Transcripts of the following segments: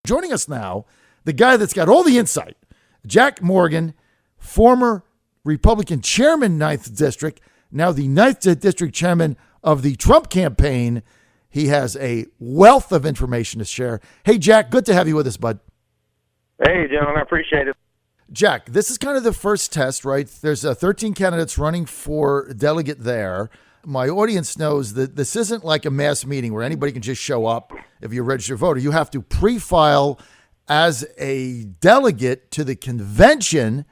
Joining us now, the guy that's got all the insight, Jack Morgan, former Republican chairman, 9th District, now the 9th District chairman of the Trump campaign. He has a wealth of information to share. Hey, Jack, good to have you with us, bud. Hey, John, I appreciate it. Jack, this is kind of the first test, right? There's 13 candidates running for delegate there. My audience knows that this isn't like a mass meeting where anybody can just show up if you're a registered voter. You have to pre-file as a delegate to the convention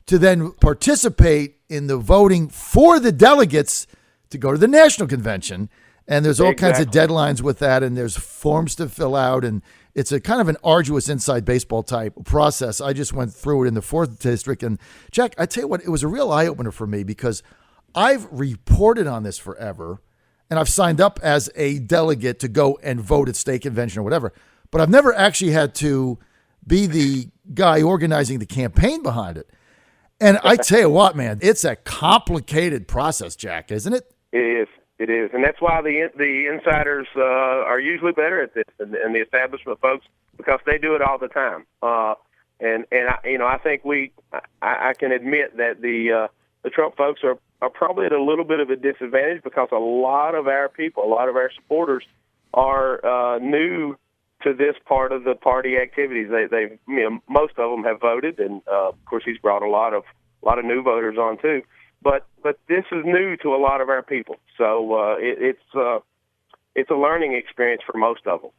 to then participate in the voting for the delegates to go to the national convention. And there's all kinds of deadlines with that, and there's forms to fill out, and it's a kind of an arduous inside baseball type process. I just went through it in the 4th District. And Jack, I tell you what, it was a real eye-opener for me because I've reported on this forever, and I've signed up as a delegate to go and vote at state convention or whatever, but I've never actually had to be the guy organizing the campaign behind it. And I tell you what, man, it's a complicated process, Jack, isn't it? It is, and that's why the insiders are usually better at this than the establishment folks, because they do it all the time. And I think I can admit that the Trump folks are probably at a little bit of a disadvantage because a lot of our people, a lot of our supporters, are new to this part of the party activities. They most of them have voted, and of course he's brought a lot of new voters on too. But this is new to a lot of our people, so it's a learning experience for most of them.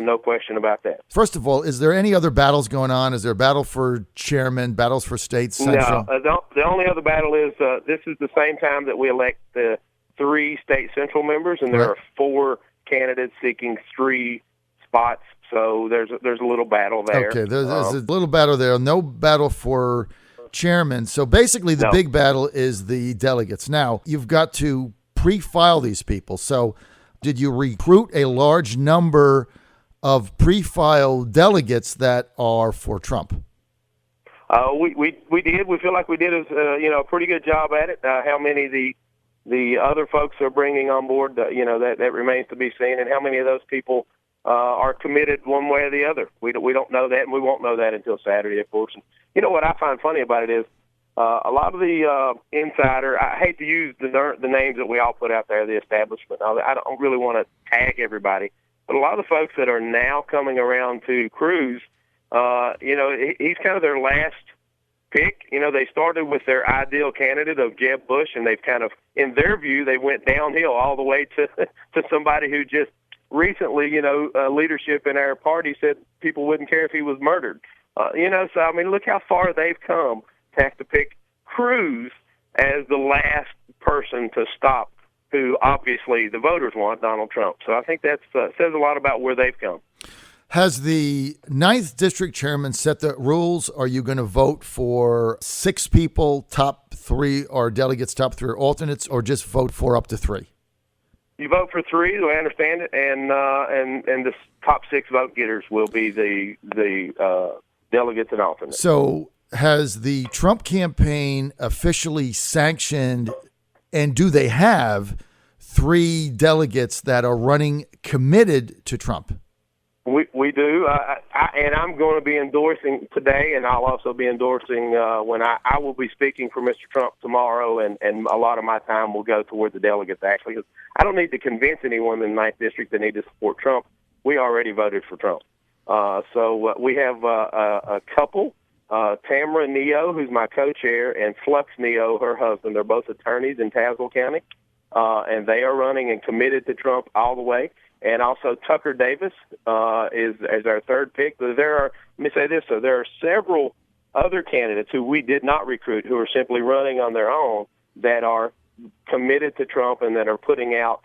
No question about that. First of all, is there any other battles going on? Is there a battle for chairman, battles for state central? No, the only other battle is this is the same time that we elect the 3 state central members, and there are 4 candidates seeking 3 spots. So there's a little battle there. Okay, there's a little battle there. No battle for chairman. So basically the big battle is the delegates. Now, you've got to pre-file these people. So did you recruit a large number of pre-filed delegates that are for Trump? We did. We feel like we did a pretty good job at it. How many the other folks are bringing on board, that remains to be seen, and how many of those people are committed one way or the other. We don't know that, and we won't know that until Saturday, of course. And you know what I find funny about it is a lot of the insider. I hate to use the names that we all put out there, the establishment. I don't really want to tag everybody, but a lot of the folks that are now coming around to Cruz, he's kind of their last pick. They started with their ideal candidate of Jeb Bush, and they've kind of, in their view, they went downhill all the way to somebody who just recently, leadership in our party said people wouldn't care if he was murdered. So, I mean, look how far they've come to have to pick Cruz as the last person to stop who obviously the voters want, Donald Trump. So I think that says a lot about where they've come. Has the 9th District chairman set the rules? Are you going to vote for 6 people, top 3 or delegates, top 3 or alternates, or just vote for up to 3? You vote for 3, the way I understand it, and the top 6 vote getters will be the delegates and alternates. So has the Trump campaign officially sanctioned, and do they have 3 delegates that are running committed to Trump? We do, and I'm going to be endorsing today, and I'll also be endorsing when I will be speaking for Mr. Trump tomorrow, and a lot of my time will go toward the delegates, actually, because I don't need to convince anyone in the 9th District that need to support Trump. We already voted for Trump. So we have a couple, Tamara Neo, who's my co-chair, and Flux Neo, her husband. They're both attorneys in Tazewell County, and they are running and committed to Trump all the way. And also Tucker Davis is our 3rd pick. Let me say this, so there are several other candidates who we did not recruit who are simply running on their own that are committed to Trump and that are putting out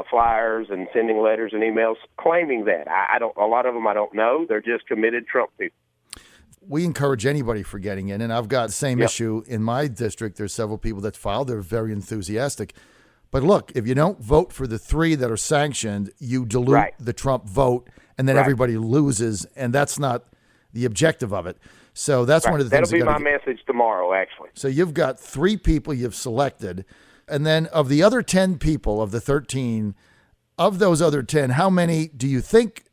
flyers and sending letters and emails claiming that. A lot of them I don't know. They're just committed Trump people. We encourage anybody for getting in, and I've got the same issue in my district. There's several people that filed. They're very enthusiastic. But look, if you don't vote for the 3 that are sanctioned, you dilute the Trump vote, and then everybody loses, and that's not the objective of it. So that's one of the things. That'll be my message tomorrow, actually. So you've got 3 people you've selected, and then of the other 10 people, of the 13, of those other 10, how many do you think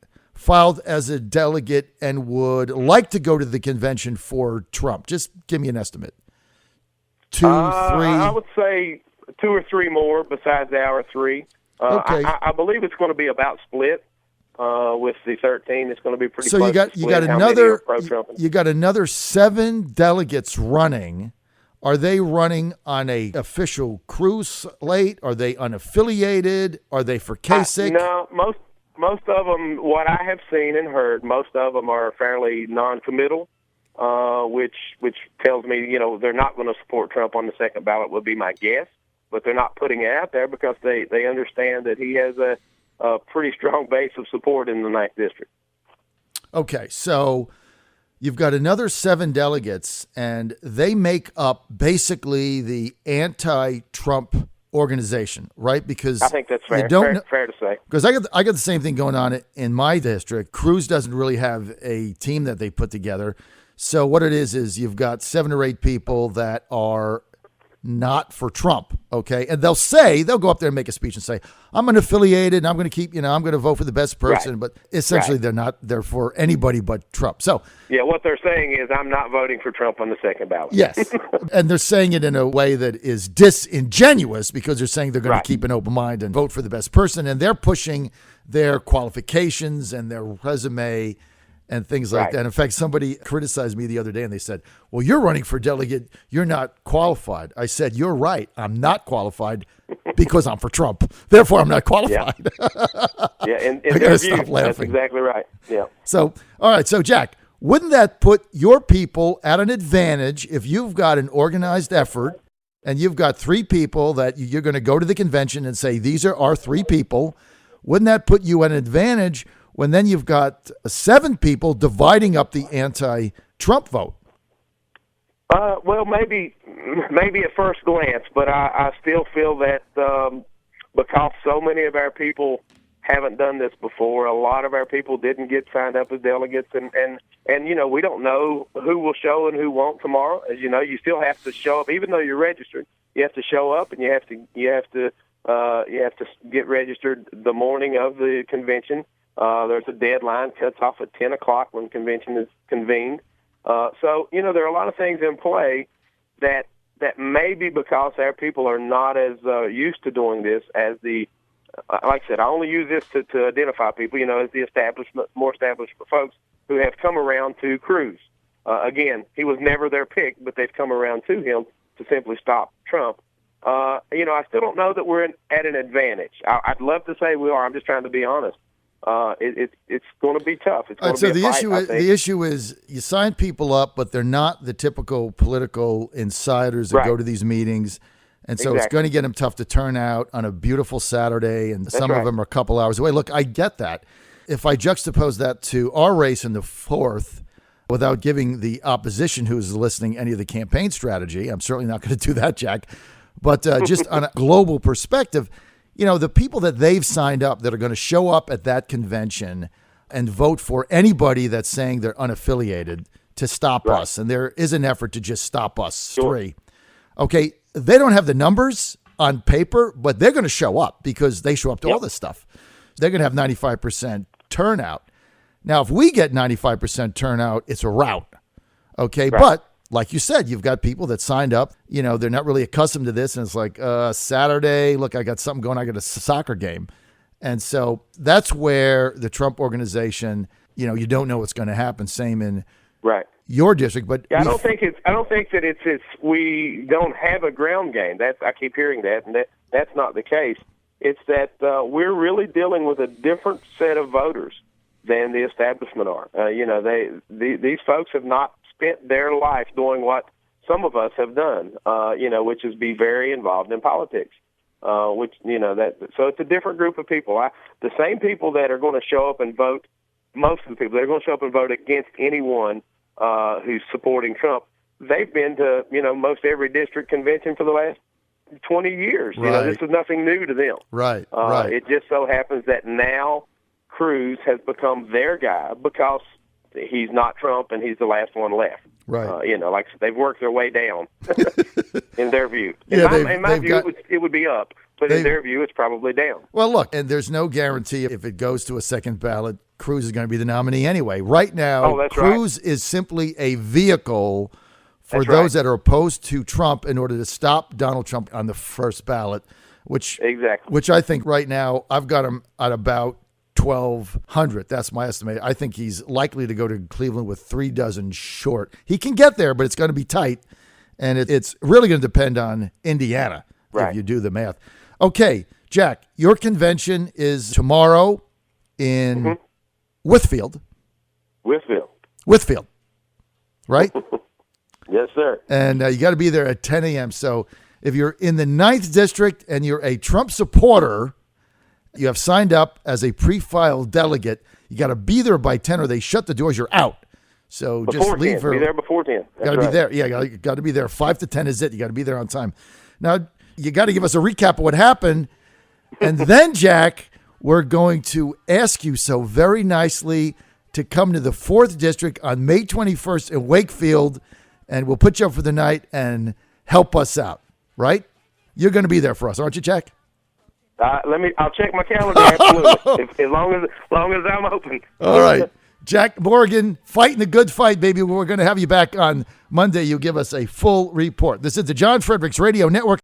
filed as a delegate and would like to go to the convention for Trump? Just give me an estimate. 2, 3? I would say 2 or 3 more besides our 3. Okay. I believe it's going to be about split. With the 13, it's going to be pretty. So close you got another 7 delegates running. Are they running on a official cruise slate? Are they unaffiliated? Are they for Kasich? No, most of them. What I have seen and heard, most of them are fairly non-committal, which tells me they're not going to support Trump on the second ballot. Would be my guess, but they're not putting it out there because they understand that he has a pretty strong base of support in the 9th District. Okay, so you've got another 7 delegates, and they make up basically the anti-Trump organization, right? Because I think that's fair. Fair to say. Because I got the same thing going on in my district. Cruz doesn't really have a team that they put together. So what it is you've got 7 or 8 people that are not for Trump, okay? And they'll go up there and make a speech and say, I'm unaffiliated and I'm going to keep, I'm going to vote for the best person. Right. But essentially they're for anybody but Trump. So yeah, what they're saying is I'm not voting for Trump on the second ballot. Yes. And they're saying it in a way that is disingenuous because they're saying they're going to keep an open mind and vote for the best person. And they're pushing their qualifications and their resume and things like that. In fact, somebody criticized me the other day and they said, well, you're running for delegate. You're not qualified. I said, you're right. I'm not qualified because I'm for Trump. Therefore, I'm not qualified. Yeah, in I their stop view, laughing. that's exactly right. Yeah. So, all right. So, Jack, wouldn't that put your people at an advantage if you've got an organized effort and you've got 3 people that you're going to go to the convention and say, these are our 3 people? Wouldn't that put you at an advantage when then you've got 7 people dividing up the anti-Trump vote? Well, maybe at first glance, but I still feel that because so many of our people haven't done this before, a lot of our people didn't get signed up as delegates, and we don't know who will show and who won't tomorrow. As you know, you still have to show up, even though you're registered. You have to show up, and you have to get registered the morning of the convention. There's a deadline, cuts off at 10 o'clock when convention is convened. So, there are a lot of things in play that maybe because our people are not as used to doing this as like I said, I only use this to identify people, as the more established folks who have come around to Cruz. Again, he was never their pick, but they've come around to him to simply stop Trump. I still don't know that we're at an advantage. I'd love to say we are. I'm just trying to be honest. It's going to be tough. It's going to be a fight, the issue is you sign people up, but they're not the typical political insiders that go to these meetings, and so it's going to get them tough to turn out on a beautiful Saturday, and some of them are a couple hours away. Look, I get that. If I juxtapose that to our race in the 4th, without giving the opposition who is listening any of the campaign strategy, I'm certainly not going to do that, Jack. But just on a global perspective, the people that they've signed up that are going to show up at that convention and vote for anybody that's saying they're unaffiliated to stop us. And there is an effort to just stop us 3. Okay. They don't have the numbers on paper, but they're going to show up because they show up to all this stuff. They're going to have 95% turnout. Now, if we get 95% turnout, it's a rout. Okay. But like you said, you've got people that signed up, they're not really accustomed to this. And it's like, Saturday, look, I got something going. I got a soccer game. And so that's where the Trump organization, you don't know what's going to happen. Same in your district. But I don't think that it's we don't have a ground game. I keep hearing that, and that's not the case. It's that we're really dealing with a different set of voters than the establishment are. These folks have not spent their life doing what some of us have done, which is be very involved in politics. So it's a different group of people. The same people that are going to show up and vote, most of the people that are going to show up and vote against anyone who's supporting Trump, they've been to most every district convention for the last 20 years. This is nothing new to them. Right. It just so happens that now Cruz has become their guy because he's not Trump and he's the last one left. Right. They've worked their way down in their view. Yeah, in my view, it would be up but in their view, it's probably down. Well, look, and there's no guarantee if it goes to a second ballot, Cruz is going to be the nominee anyway. Right now, Cruz is simply a vehicle for those that are opposed to Trump in order to stop Donald Trump on the first ballot, which I think right now I've got him at about 1,200. That's my estimate. I think he's likely to go to Cleveland with 3 dozen short. He can get there, but it's going to be tight, and it's really going to depend on Indiana if you do the math. Okay, Jack, your convention is tomorrow in Whitfield, right? Yes, sir. And you got to be there at 10 a.m. So if you're in the 9th District and you're a Trump supporter, you have signed up as a pre-filed delegate. You got to be there by 10 or they shut the doors. You're out. So before just leave 10. Be there before 10. Got to be there. Yeah, you got to be there. 5 to 10 is it. You got to be there on time. Now, you got to give us a recap of what happened. And then, Jack, we're going to ask you so very nicely to come to the 4th District on May 21st in Wakefield, and we'll put you up for the night and help us out, right? You're going to be there for us, aren't you, Jack? I'll check my calendar, absolutely, as long as I'm open. All right. Jack Morgan, fighting the good fight, baby. We're going to have you back on Monday. You give us a full report. This is the John Fredericks Radio Network.